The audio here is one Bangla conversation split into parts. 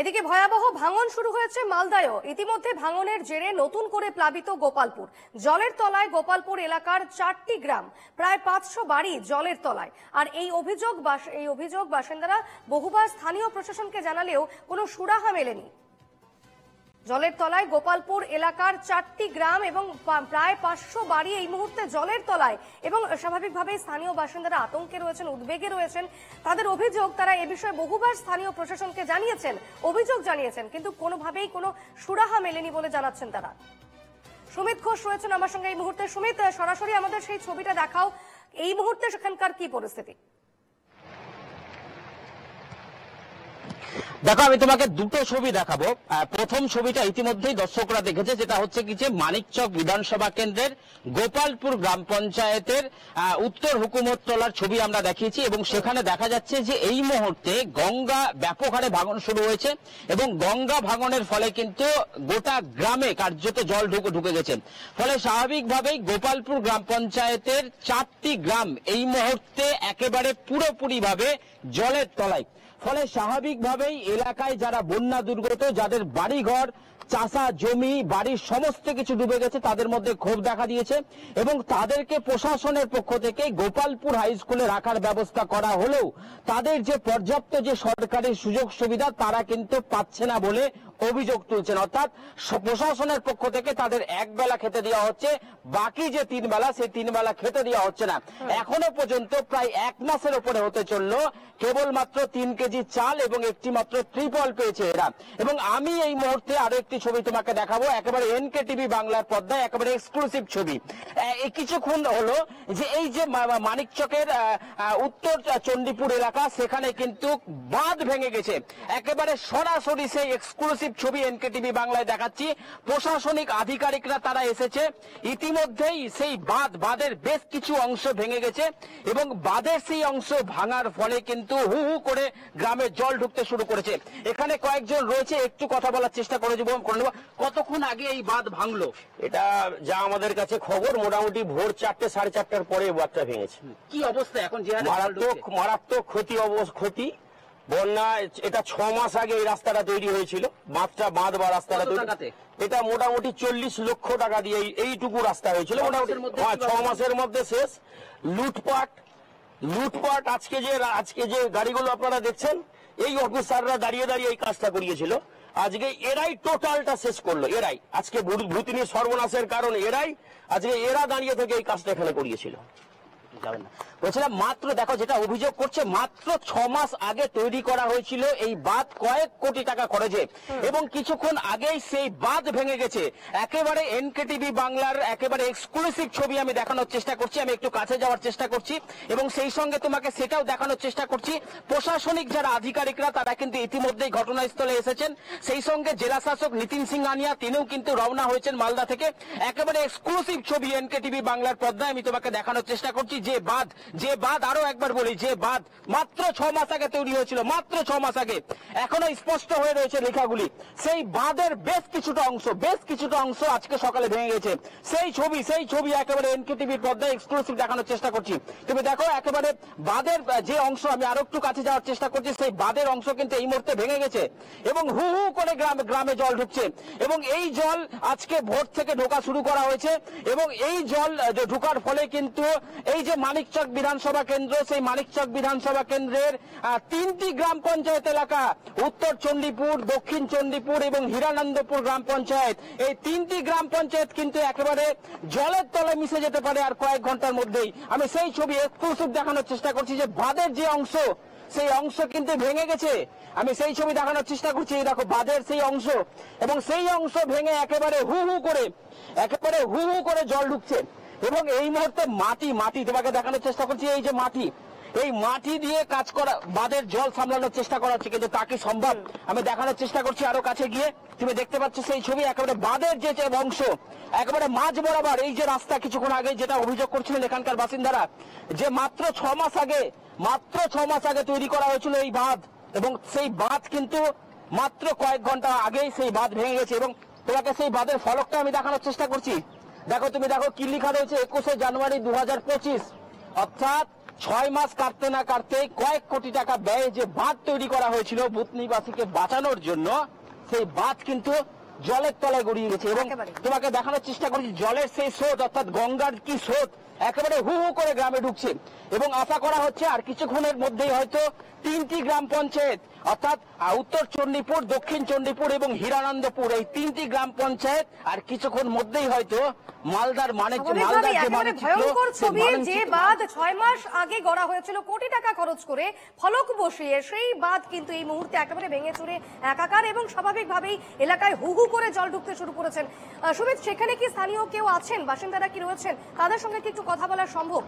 এদিকে ভয়াবহ ভাঙন শুরু হয়েছে মালদায়ও। ইতিমধ্যে ভাঙনের জেরে নতুন করে প্লাবিত গোপালপুর। জলের তলায় গোপালপুর এলাকার 4টি গ্রাম, প্রায় 500 বাড়ি জলের তলায়। আর এই অভিযোগ বাসিন্দারা বহুবার স্থানীয় প্রশাসনকে জানালেও কোনো সুরাহা মেলেনি। জলের তলায় গোপালপুর এলাকার 4টি গ্রাম এবং প্রায় 500 বাড়ি এই মুহূর্তে জলের তলায়, এবং স্বাভাবিকভাবেই স্থানীয় বাসিন্দারা আতঙ্কে রয়েছেন, উদ্বেগে রয়েছেন। তাদের অভিযোগ, তারা এ বিষয়ে বহুবার স্থানীয় প্রশাসনকে জানিয়েছেন, অভিযোগ জানিয়েছেন, কিন্তু কোনোভাবেই কোনো সুরাহা মেলেনি বলে জানাচ্ছেন তারা। সুমিত ঘোষ রয়েছেন আমার সঙ্গে এই মুহূর্তে। সুমিত, সরাসরি আমাদের সেই ছবিটা দেখাও, এই মুহূর্তে সেখানকার কি পরিস্থিতি? দেখো, আমি তোমাকে দুটো ছবি দেখাবো। প্রথম ছবিটা ইতিমধ্যেই দর্শকরা দেখেছে, যেটা হচ্ছে কি যে মানিকচক বিধানসভা কেন্দ্রের গোপালপুর গ্রাম পঞ্চায়েতের উত্তর হুকুমততলার ছবি আমরা দেখিয়েছি, এবং সেখানে দেখা যাচ্ছে যে এই মুহূর্তে গঙ্গা ব্যাপক হারে ভাঙন শুরু হয়েছে, এবং গঙ্গা ভাঙনের ফলে কিন্তু গোটা গ্রামে কার্যত জল ঢুকে গেছে। ফলে স্বাভাবিকভাবেই গোপালপুর গ্রাম পঞ্চায়েতের 4টি গ্রাম এই মুহূর্তে একেবারে পুরোপুরি ভাবে জলের তলায়। ফলে স্বাভাবিকভাবেই এলাকায় যারা বন্যা দুর্গত, যাদের বাড়িঘর, চাষা জমি, বাড়ির সমস্ত কিছু ডুবে গেছে, তাদের মধ্যে ক্ষোভ দেখা দিয়েছে, এবং তাদেরকে প্রশাসনের পক্ষ থেকে গোপালপুর হাই স্কুলে রাখার ব্যবস্থা করা হলেও তাদের যে পর্যাপ্ত যে সরকারি সুযোগ সুবিধা তারা কিন্তু পাচ্ছে না বলে অভিযোগ তুলছেন। অর্থাৎ প্রশাসনের পক্ষ থেকে তাদের একবেলা খেতে দেওয়া হচ্ছে, বাকি যে 3 বেলা সেই 3 বেলা খেতে দেওয়া হচ্ছে না। এখনো পর্যন্ত প্রায় 1 মাসের উপরে হতে চললো, কেবলমাত্র 3 কেজি চাল এবং একটি মাত্র ত্রিপল পেয়েছে এরা। এবং আমি এই মুহূর্তে আরো একটি ছবি তোমাকে দেখাবো, একেবারে এনকে টিভি বাংলার পর্দায় একেবারে এক্সক্লুসিভ ছবি। কিছুক্ষণ হলো যে এই যে মানিকচকের উত্তর চণ্ডীপুর এলাকা, সেখানে কিন্তু বাঁধ ভেঙে গেছে। একেবারে সরাসরি সেই এক্সক্লুসিভ ছবি এনকে টিভি বাংলায় দেখাচ্ছি। প্রশাসনিক আধিকারিকরা তারা এসেছে, ইতিমধ্যেই সেই বাঁধের বেশ কিছু অংশ ভেঙে গেছে, এবং বাঁধের সেই অংশ ভাঙার ফলে কিন্তু হু হু করে গ্রামে জল ঢুকতে শুরু করেছে। এখানে কয়েকজন রয়েছে, একটু কথা বলার চেষ্টা করে নেব। কতক্ষণ আগে এই বাঁধ ভাঙলো? এটা যা আমাদের কাছে খবর, মোটামুটি ভোর 4টে 4:30টার পরে বাঁধটা ভেঙেছে। কি অবস্থা এখন? যে মারাত্মক ক্ষতি। বন্যা, এটা 6 মাস আগে এই রাস্তাটা তৈরি হয়েছিল, বাঁধ বা রাস্তাটা তৈরি। এটা মোটামুটি 40 লক্ষ টাকা দিয়ে এইটুকু রাস্তা হয়েছিল, মোটামুটি 6 মাসের মধ্যে শেষ। লুটপাট আজকে যে গাড়িগুলো আপনারা দেখছেন, এই অফিসাররা দাঁড়িয়ে এই কাজটা করিয়েছিল। আজকে এরাই টোটালটা শেষ করলো। এরাই আজকে ভূতিনি সর্বনাশের কারণ এরা দাঁড়িয়ে থেকে এই কাজটা এখানে করিয়েছিল। বলছিলাম, মাত্র দেখো যেটা অভিযোগ করছে, মাত্র 6 মাস আগে তৈরি করা হয়েছিল এই বাঁধ কয়েক কোটি টাকা খরচে, এবং কিছুক্ষণ আগেই সেই বাঁধ ভেঙে গেছে। একেবারে এনকেটিভি বাংলার একেবারে এক্সক্লুসিভ ছবি আমি দেখানোর চেষ্টা করছি। আমি একটু কাছে যাওয়ার চেষ্টা করছি, এবং সেই সঙ্গে তোমাকে সেটাও দেখানোর চেষ্টা করছি। প্রশাসনিক যারা আধিকারিকরা তারা কিন্তু ইতিমধ্যেই ঘটনাস্থলে এসেছেন। সেই সঙ্গে জেলা শাসক নিতিন সিংহানিয়া তিনিও কিন্তু রওনা হয়েছেন মালদা থেকে। একেবারে এক্সক্লুসিভ ছবি এনকেটিভি বাংলার পর্দায় আমি তোমাকে দেখানোর চেষ্টা করছি। যে বাঁধ আরো একবার বলি, যে বাঁধ মাত্র 6 মাস আগে তৈরি হয়েছিল, মাত্র 6 মাস আগে, এখনো স্পষ্ট হয়ে রয়েছে লেখাগুলি। সেই বাঁধের বেশ কিছুটা অংশ আজকে সকালে ভেঙে গেছে। সেই ছবি একেবারে এনকেটিভির পর্দায় এক্সক্লুসিভ দেখানোর চেষ্টা করছি। তুমি দেখো, একেবারে বাঁধের যে অংশ, আমি আরো একটু কাছে যাওয়ার চেষ্টা করছি, সেই বাঁধের অংশ কিন্তু এই মুহূর্তে ভেঙে গেছে, এবং হু হু করে গ্রামে জল ঢুকছে। এবং এই জল আজকে ভোর থেকে ঢোকা শুরু করা হয়েছে, এবং এই জল ঢোকার ফলে কিন্তু এই যে মানিকচক বিধানসভা কেন্দ্র, সেই মানিকচক বিধানসভা কেন্দ্রের 3টি গ্রাম পঞ্চায়েত এলাকা, উত্তর চণ্ডীপুর, দক্ষিণ চণ্ডীপুর এবং হিরানন্দপুর গ্রাম পঞ্চায়েত, এই 3টি গ্রাম পঞ্চায়েত কিন্তু একেবারে জলের তলায় মিশে যেতে পারে আর কয়েক ঘন্টার মধ্যেই। আমি সেই ছবি এক্সক্লুসিভ দেখানোর চেষ্টা করছি, যে বাঁধের যে অংশ, সেই অংশ কিন্তু ভেঙে গেছে। আমি সেই ছবি দেখানোর চেষ্টা করছি। এই দেখো বাঁধের সেই অংশ, এবং সেই অংশ ভেঙে একেবারে হু হু করে জল ঢুকছে। এবং এই মুহূর্তে মাটি তোমাকে দেখানোর চেষ্টা করছি। এই যে এই মাটি দিয়ে কাজ করা, বাঁধের জল সামলানোর চেষ্টা করা হচ্ছে, কিন্তু তা কি সম্ভব? আমি দেখানোর চেষ্টা করছি আরো কাছে গিয়ে। তুমি দেখতে পাচ্ছ সেই ছবি, একেবারে বাঁধের যে অংশ, একেবারে মাঝ বরাবর এই যে রাস্তা, কিছুক্ষণ আগে যেটা অভিযোগ করছিলেন এখানকার বাসিন্দারা, যে মাত্র 6 মাস আগে তৈরি করা হয়েছিল এই বাঁধ, এবং সেই বাঁধ কিন্তু মাত্র কয়েক ঘন্টা আগেই সেই বাঁধ ভেঙে গেছে। এবং তোমাকে সেই বাঁধের ফলকটা আমি দেখানোর চেষ্টা করছি। দেখো, তুমি দেখো কি লেখা রয়েছে, 21শে জানুয়ারি 2025, অর্থাৎ 6 মাস কাটতে না কাটতে কয়েক কোটি টাকা ব্যয়ে যে বাঁধ তৈরি করা হয়েছিল ভূতনিবাসীকে বাঁচানোর জন্য, সেই বাঁধ কিন্তু জলের তলায় গড়িয়ে গেছে। এবং তোমাকে দেখানোর চেষ্টা করছি জলের সেই স্রোত, অর্থাৎ গঙ্গার কি স্রোত একেবারে হু হু করে গ্রামে ঢুকছে। এবং আশা করা হচ্ছে আর কিছুক্ষণের মধ্যেই হয়তো 3টি গ্রাম পঞ্চায়েত, অর্থাৎ উত্তর চণ্ডীপুর, দক্ষিণ চণ্ডীপুর এবং হিরানন্দপুর, এই 3টি গ্রাম পঞ্চায়েত আর কিছুক্ষণ মধ্যেই হয়তো মালদার ভয়ঙ্কর ছবি। যে বাঁধ 6 মাস আগে গড়া হয়েছিল কোটি টাকা খরচ করে ফলক বসিয়ে, সেই বাঁধ কিন্তু এই মুহূর্তে একেবারে ভেঙে চুরে একাকার এবং স্বাভাবিকভাবেই এলাকায় হু হু করে জল ঢুকতে শুরু করেছেন। সুমিত, সেখানে কি স্থানীয় কেউ আছেন, বাসিন্দারা কি রয়েছেন, তাদের সঙ্গে কি একটু কথা বলা সম্ভব?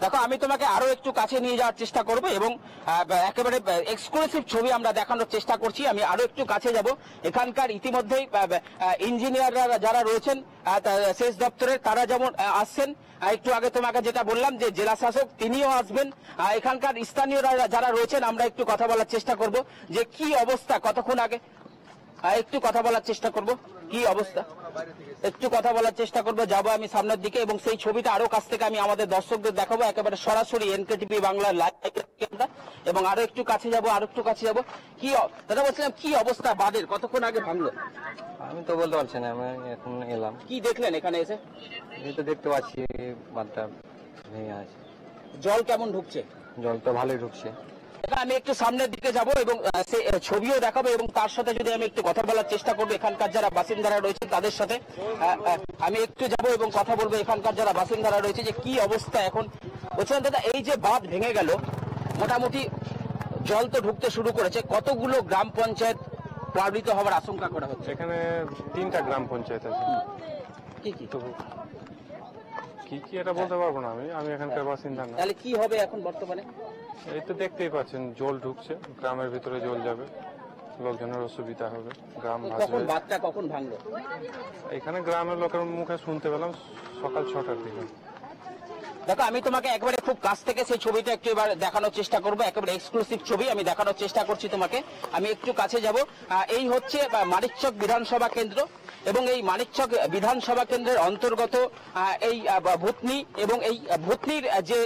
দেখো, আমি তোমাকে আরো একটু কাছে নিয়ে যাওয়ার চেষ্টা করব এবং একেবারে এক্সক্লুসিভ ছবি আমরা দেখানোর চেষ্টা করছি। আমি আরো একটু কাছে যাব। এখানকার ইতিমধ্যেই ইঞ্জিনিয়াররা যারা রয়েছেন সেচ দপ্তরের, তারা যেমন আসছেন, একটু আগে তোমাকে যেটা বললাম যে জেলা শাসক তিনিও আসবেন। এখানকার স্থানীয়রা যারা রয়েছেন আমরা একটু কথা বলার চেষ্টা করব যে কি অবস্থা। কতক্ষণ আগে একটু কথা বলার চেষ্টা করব, কি অবস্থা একটু কথা বলার চেষ্টা করবো। যাবো আমি সামনের দিকে এবং সেই ছবিটা আরো কাছ থেকে আমি আমাদের দর্শকদের দেখাবো, একেবারে সরাসরি এনকেটিভি বাংলার লাইভ এবং আরো একটু কাছে যাবো, আরো একটু কাছে যাবো। কি দাদা বলছিলাম, কি অবস্থা বাঁধের, কতক্ষণ আগে ভাঙলো? আমি তো বলতে পারছি না, আমি এখন এলাম। কি দেখলেন এখানে এসে? এই তো দেখতে পাচ্ছি বাঁধটা ভেঙে আছে। জল কেমন ঢুকছে? জল তো ভালোই ঢুকছে। আমি একটু সামনের দিকে যাব এবং সেই ছবিও দেখাবো এবং তার সাথে যদি আমি একটু কথা বলার চেষ্টা করবো এখানকার যারা বাসিন্দারা রয়েছে তাদের সাথে। আমি একটু যাব এবং কথা বলবো এখানকার যারা বাসিন্দারা রয়েছে যে কি অবস্থা এখন। বলছিলাম দাদা, এই যে বাঁধ ভেঙে গেল, মোটামুটি জল তো ঢুকতে শুরু করেছে, কতগুলো গ্রাম পঞ্চায়েত প্লাবিত হওয়ার আশঙ্কা করা হচ্ছে? এখানে 3টা গ্রাম পঞ্চায়েত আছে। কি কি কি এটা বলতে পারবো না, আমি এখানকার বাসিন্দা না। তাহলে কি হবে এখন বর্তমানে? এই তো দেখতেই পাচ্ছেন জল ঢুকছে, গ্রামের ভিতরে জল যাবে, লোকজনের অসুবিধা হবে, গ্রাম ভাসবে। বাঁধটা কখন ভাঙলো? এখানে গ্রামের লোকের মুখে শুনতে পেলাম সকাল 6টার দিকে। দেখো, আমি তোমাকে একবারে খুব কাছ থেকে সেই ছবিটা একটু এবার দেখানোর চেষ্টা করবো, একেবারে এক্সক্লুসিভ ছবি আমি দেখানোর চেষ্টা করছি তোমাকে। আমি একটু কাছে যাব। এই হচ্ছে মানিকচক বিধানসভা কেন্দ্র এবং এই মানিকচক বিধানসভা কেন্দ্রের অন্তর্গত এই ভূতনি এবং এই ভূতনির যে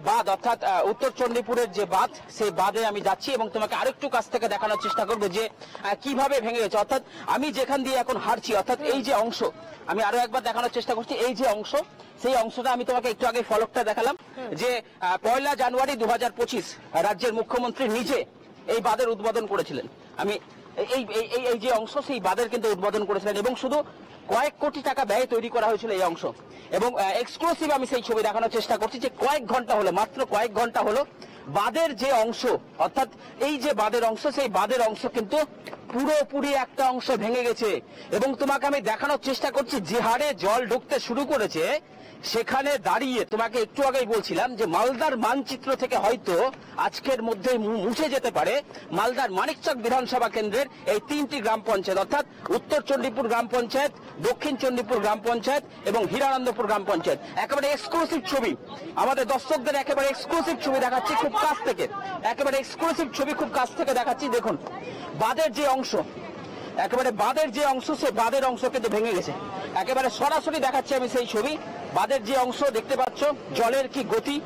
বাঁধ, অর্থাৎ উত্তর চণ্ডীপুরের যে বাঁধ, সেই বাঁধে আমি যাচ্ছি এবং তোমাকে আরেকটু কাছ থেকে দেখানোর চেষ্টা করবো যে কিভাবে ভেঙে গেছে। অর্থাৎ আমি যেখান দিয়ে এখন হাঁটছি, অর্থাৎ এই যে অংশ, আমি আরো একবার দেখানোর চেষ্টা করছি, এই যে অংশ, সেই অংশটা আমি তোমাকে একটু আগে ফলকটা দেখালাম যে 1 জানুয়ারি 2025 রাজ্যের মুখ্যমন্ত্রী নিজে এই বাঁধের উদ্বোধন করেছিলেন। আমি এই যে অংশ, সেই বাঁধের কিন্তু উদ্বোধন করেছিলেন এবং শুধু কয়েক কোটি টাকা ব্যয় তৈরি করা হয়েছিল এই অংশ। এবং এক্সক্লুসিভ আমি সেই ছবি দেখানোর চেষ্টা করছি যে কয়েক ঘন্টা হলো, মাত্র কয়েক ঘন্টা হলো বাঁধের যে অংশ, অর্থাৎ এই যে বাঁধের অংশ, সেই বাঁধের অংশ কিন্তু পুরোপুরি একটা অংশ ভেঙে গেছে। এবং তোমাকে আমি দেখানোর চেষ্টা করছি যে হারে জল ঢুকতে শুরু করেছে, সেখানে দাঁড়িয়ে তোমাকে একটু আগেই বলছিলাম যে মালদার মানচিত্র থেকে হয়তো আজকের মধ্যে মুছে যেতে পারে মালদার মানিকচক বিধানসভা কেন্দ্রের এই 3টি গ্রাম পঞ্চায়েত, অর্থাৎ উত্তর চণ্ডীপুর গ্রাম পঞ্চায়েত, দক্ষিণ চণ্ডীপুর গ্রাম পঞ্চায়েত এবং হিরানন্দপুর গ্রাম পঞ্চায়েত। একেবারে এক্সক্লুসিভ ছবি, আমাদের দর্শকদের একেবারে এক্সক্লুসিভ ছবি দেখাচ্ছি খুব কাছ থেকে, একেবারে এক্সক্লুসিভ ছবি খুব কাছ থেকে দেখাচ্ছি। দেখুন বাঁধের যে অংশ, একেবারে বাঁধের যে অংশ, সে বাঁধের অংশ কিন্তু ভেঙে গেছে। একেবারে সরাসরি দেখাচ্ছি আমি সেই ছবি। বাঁধের যে অংশ দেখতে পাচ্ছ, জলের কি গতি,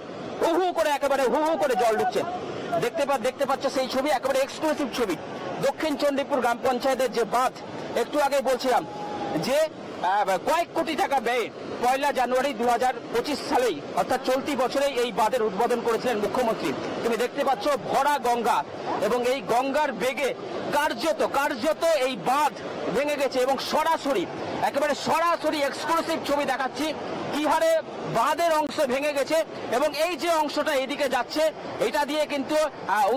হু হু করে একেবারে হু হু করে জল ঢুকছে, দেখতে পাচ্ছ সেই ছবি, একেবারে এক্সক্লুসিভ ছবি। দক্ষিণ চণ্ডীপুর গ্রাম পঞ্চায়েতের যে বাঁধ, একটু আগে বলছিলাম যে কয়েক কোটি টাকা ব্যয়ে 1 জানুয়ারি 2025 সালেই, অর্থাৎ চলতি বছরেই এই বাঁধের উদ্বোধন করেছিলেন মুখ্যমন্ত্রী। তুমি দেখতে পাচ্ছ ভরা গঙ্গা এবং এই গঙ্গার বেগে কার্যত এই বাঁধ ভেঙে গেছে এবং একেবারে সরাসরি এক্সক্লুসিভ ছবি দেখাচ্ছি কি হারে বাঁধের অংশ ভেঙে গেছে। এবং এই যে অংশটা এদিকে যাচ্ছে, এটা দিয়ে কিন্তু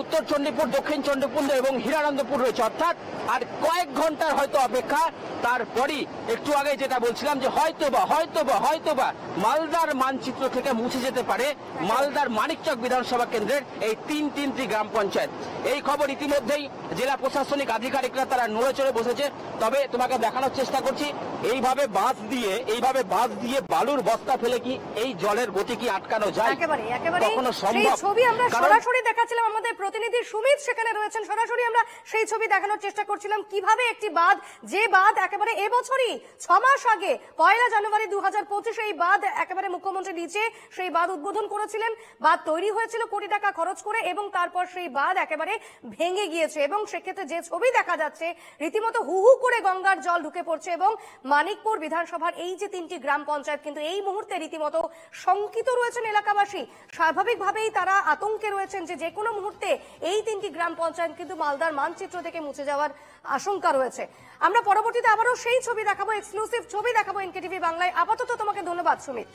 উত্তর চণ্ডীপুর, দক্ষিণ চণ্ডীপুর এবং হিরানন্দপুর রয়েছে, অর্থাৎ আর কয়েক ঘন্টার হয়তো অপেক্ষা। তারপরই একটু আগে যেটা বলছিলাম যে হয়তোবা মালদার মানচিত্র থেকে মুছে যেতে পারে মালদার মানিকচক বিধানসভা কেন্দ্রের এই 3টি গ্রাম পঞ্চায়েত। এই খবর ইতিমধ্যেই জেলা প্রশাসনিক আধিকারিকরা তারা নড়ে চড়ে বসেছে। তবে তোমাকে দেখানোর চেষ্টা করছি এইভাবে বাঁধ দিয়ে বালুর বস্তা ফেলে কি এই জলের গতি কি আটকানো যায়? একেবারে কখনো সেই সম্ভব? ছবি আমরা কারণ- সরাসরি দেখাচ্ছিলাম, আমাদের প্রতিনিধি সুমিত সেখানে রয়েছেন, সরাসরি আমরা সেই ছবি দেখানোর চেষ্টা করছিলাম কিভাবে একটি বাঁধ, যে বাঁধ একেবারে এবছরই 6 মাস আগে 1 জানুয়ারি 2025 এই বাঁধ একেবারে মুখ্যমন্ত্রী নিচে সেই বাঁধ উদ্বোধন করেছিলেন। বাঁধ তৈরি হয়েছিল কোটি টাকা খরচ করে এবং তারপর সেই বাঁধ একেবারে ভেঙে গিয়েছে এবং সেক্ষেত্রে যে ছবি দেখা যাচ্ছে রীতিমতো হু হু করে গঙ্গার জল ঢুকে পড়ছে এবং মানিকপুর বিধানসভার এই যে 3টি গ্রাম পঞ্চায়েত কিন্তু এই মুহূর্তে রীতিমতো শঙ্কিত রয়েছেন এলাকাবাসী। স্বাভাবিকভাবেই তারা আতঙ্কে রয়েছেন যে কোনো মুহূর্তে এই 3টি গ্রাম পঞ্চায়েত কিন্তু মালদার মানচিত্র থেকে মুছে যাওয়ার আশঙ্কা রয়েছে। আমরা পরবর্তীতে আবারও সেই ছবি দেখাবো, এক্সক্লুসিভ ছবি দেখাবো এনকেটিভি বাংলায়। আপাতত তোমাকে ধন্যবাদ সুমিত।